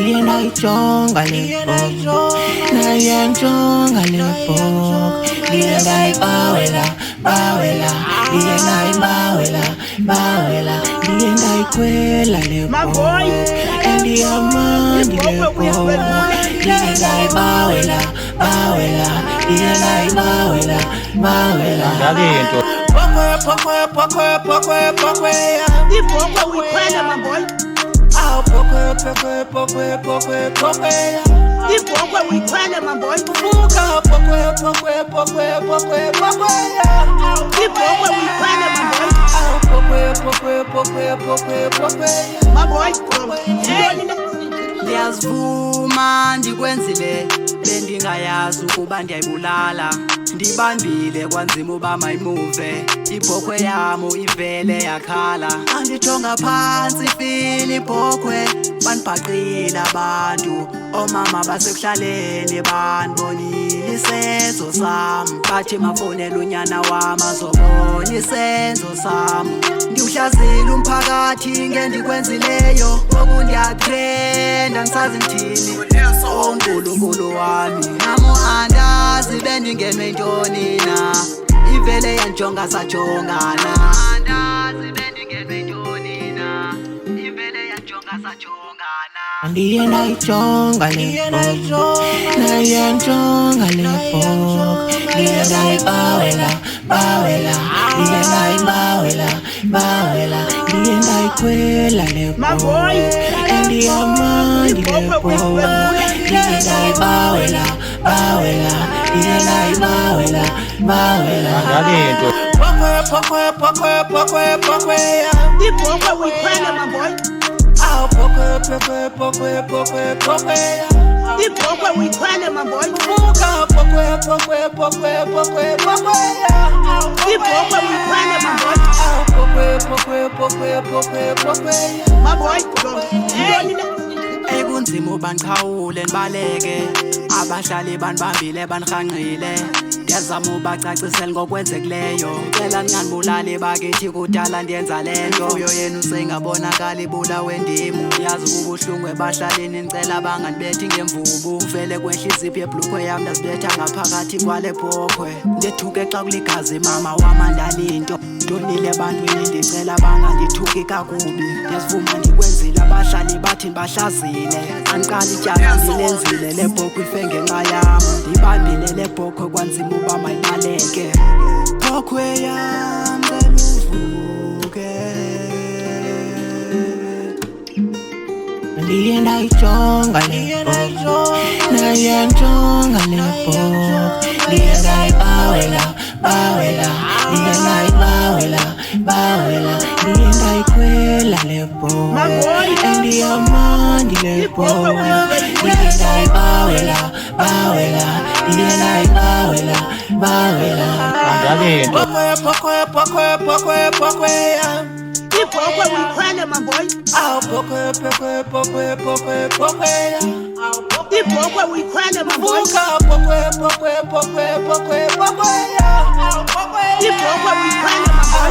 Ndiye ndaichonga lepo Naye nchonga lepo Ndiye ndaibawela bawela Ndiye ndaibawela Ndiye ndaikwela lepo Ndiye amandi lepo Ndiye ndaibawela Ndiye ndaibawela Pokwe Ibhokwe uyikhwele mamboy. Pokwe Ibhokwe uyikhwele mamboy. Pokwe Ibhokwe uyikhwele mamboy. Mamboy, Ndiyazivuma ndikwenzile bendingayazi ukuba ndiyayibulala ndibambile kwanzima uba mayimuve ibhokhwe yamo ivele yakhala andijonga phansi file ibhokhwe banibhaqile abantu omama basekuhlaleni banibonile isenzo sam bathi mafonela unyana wam azobona isenzo sam ndiwuhlazile umphakathi ngendikwenzileyo ngoku ndiyatrenda ndisazi ndithini onkulunkulu wami namo andazi bendingenwe yintoni na ivele yanjonga sajongana andazi bendingenwe yintoni na ivele yanjonga sajongana Ndiye ndaichonga lepo Naye nchonga lepo Ndiye ndaibawela Ndiye ndaibawela Ndiye ndaikwela lepo Ndiye amandi lepo Ndiye ndaibawela Ndiye ndaibawela Pokwe ibhokwe uyikhwele mamboy. Ibhokwe uyikhwele mamboy. Ibhokwe uyikhwele mamboy. Mamboy, ekunzima ubandiqhawule ndibaleke abahlali banibambile banirhangqile ndiyazama ubacacisela ngokwenzekileyo cela ninganibulali bakithi kudala ndiyenza le nto uyo yenu seyingabonakali ibulawe ndimu yazi ububuhlungu ebahlalini ndicela bangandibethi ngemvubu uvele kwehliziphi ebhlukhwe yam ndazibetha ngaphakathi kwale bhokhwe ndethuke xa kuligazi mama wamandalinto ndonile ebantwini ndicela bangandithuki kakubi ndiyazivuma ndikwenzile abahlali bathi ndibahlazile andiqala ityala ndilenzile le bhokhwe ife ngenxa yam ndibambile le bhokhwe kwanzima uba mayibaleke bhokhwe yam beluvuke Ndiye ndaichonga lepo Naye nchonga lepo Ndiye ndaibawela Ndiye ndaibawela Ndiye ndaikwela lepo Ndiye amandi lepo Ndiye ndaibawela Ndiye ndaibawela ibhokwe uyikhwele mamboy. Ibhokwe uyikhwele mamboy. Ibhokwe uyikhwele mamboy.